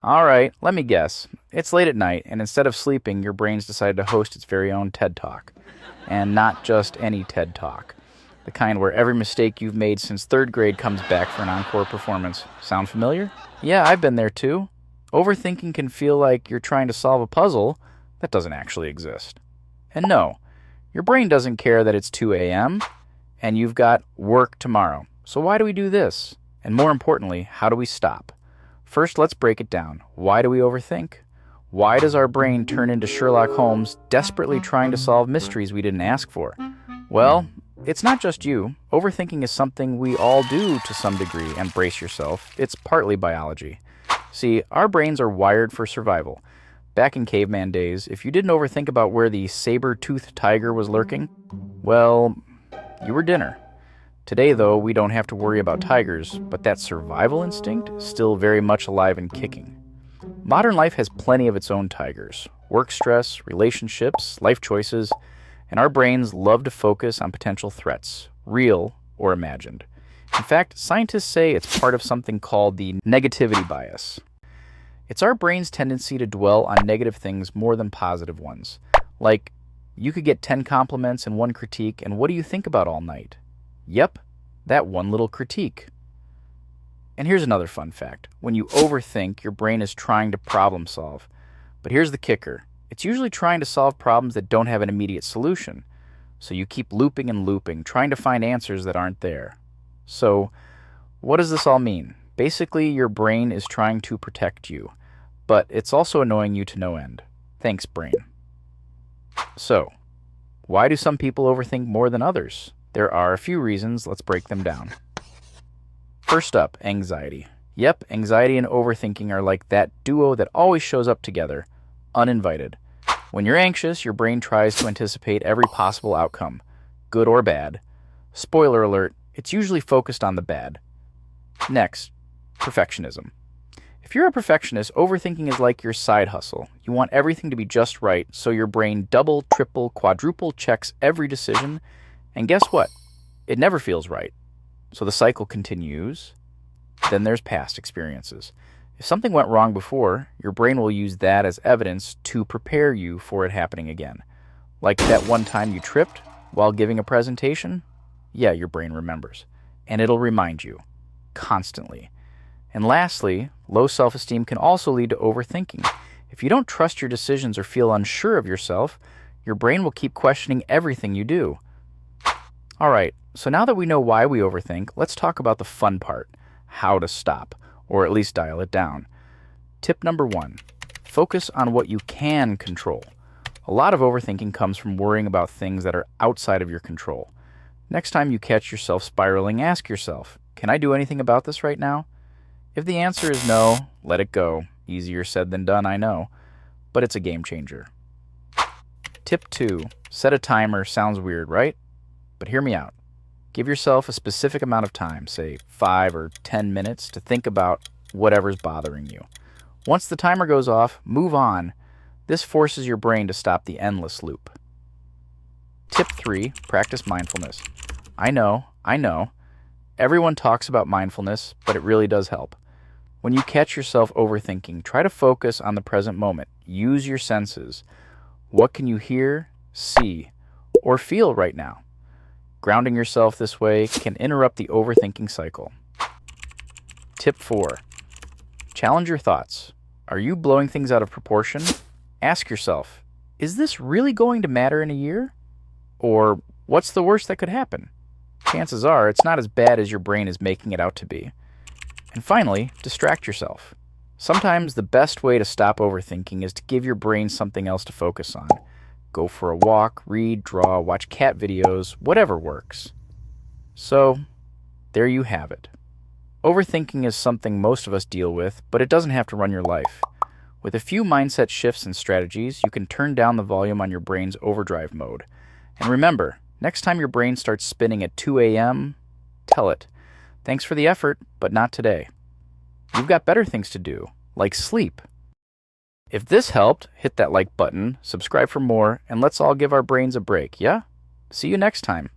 All right, let me guess. It's late at night, and instead of sleeping, your brain's decided to host its very own TED Talk. And not just any TED Talk. The kind where every mistake you've made since third grade comes back for an encore performance. Sound familiar? Yeah, I've been there too. Overthinking can feel like you're trying to solve a puzzle that doesn't actually exist. And no, your brain doesn't care that it's 2 a.m. and you've got work tomorrow. So why do we do this? And more importantly, how do we stop? First, let's break it down. Why do we overthink? Why does our brain turn into Sherlock Holmes, desperately trying to solve mysteries we didn't ask for? Well, it's not just you. Overthinking is something we all do to some degree, and brace yourself. It's partly biology. See, our brains are wired for survival. Back in caveman days, if you didn't overthink about where the saber-toothed tiger was lurking, well, you were dinner. Today, though, we don't have to worry about tigers, but that survival instinct is still very much alive and kicking. Modern life has plenty of its own tigers: work stress, relationships, life choices, and our brains love to focus on potential threats, real or imagined. In fact, scientists say it's part of something called the negativity bias. It's our brain's tendency to dwell on negative things more than positive ones. Like, you could get 10 compliments and one critique, and what do you think about all night? Yep, that one little critique. And here's another fun fact. When you overthink, your brain is trying to problem solve. But here's the kicker. It's usually trying to solve problems that don't have an immediate solution. So you keep looping and looping, trying to find answers that aren't there. So, what does this all mean? Basically, your brain is trying to protect you, but it's also annoying you to no end. Thanks, brain. So, why do some people overthink more than others? There are a few reasons. Let's break them down. First up, anxiety. Yep, anxiety and overthinking are like that duo that always shows up together, uninvited. When you're anxious, your brain tries to anticipate every possible outcome, good or bad. Spoiler alert, it's usually focused on the bad. Next, perfectionism. If you're a perfectionist, overthinking is like your side hustle. You want everything to be just right, so your brain double, triple, quadruple checks every decision, and guess what? It never feels right. So the cycle continues. Then there's past experiences. If something went wrong before, your brain will use that as evidence to prepare you for it happening again. Like that one time you tripped while giving a presentation? Yeah, your brain remembers. And it'll remind you. Constantly. And lastly, low self-esteem can also lead to overthinking. If you don't trust your decisions or feel unsure of yourself, your brain will keep questioning everything you do. Alright, so now that we know why we overthink, let's talk about the fun part: how to stop, or at least dial it down. Tip number 1. Focus on what you can control. A lot of overthinking comes from worrying about things that are outside of your control. Next time you catch yourself spiraling, ask yourself, can I do anything about this right now? If the answer is no, let it go. Easier said than done, I know, but it's a game changer. Tip 2. Set a timer. Sounds weird, right? But hear me out. Give yourself a specific amount of time, say 5 or 10 minutes, to think about whatever's bothering you. Once the timer goes off, move on. This forces your brain to stop the endless loop. Tip 3. Practice mindfulness. I know. Everyone talks about mindfulness, but it really does help. When you catch yourself overthinking, try to focus on the present moment. Use your senses. What can you hear, see, or feel right now? Grounding yourself this way can interrupt the overthinking cycle. Tip 4. Challenge your thoughts. Are you blowing things out of proportion? Ask yourself, is this really going to matter in a year? Or what's the worst that could happen? Chances are it's not as bad as your brain is making it out to be. And finally, distract yourself. Sometimes the best way to stop overthinking is to give your brain something else to focus on. Go for a walk, read, draw, watch cat videos, whatever works. So, there you have it. Overthinking is something most of us deal with, but it doesn't have to run your life. With a few mindset shifts and strategies, you can turn down the volume on your brain's overdrive mode. And remember, next time your brain starts spinning at 2 a.m., tell it, thanks for the effort, but not today. You've got better things to do, like sleep. If this helped, hit that like button, subscribe for more, and let's all give our brains a break, yeah? See you next time.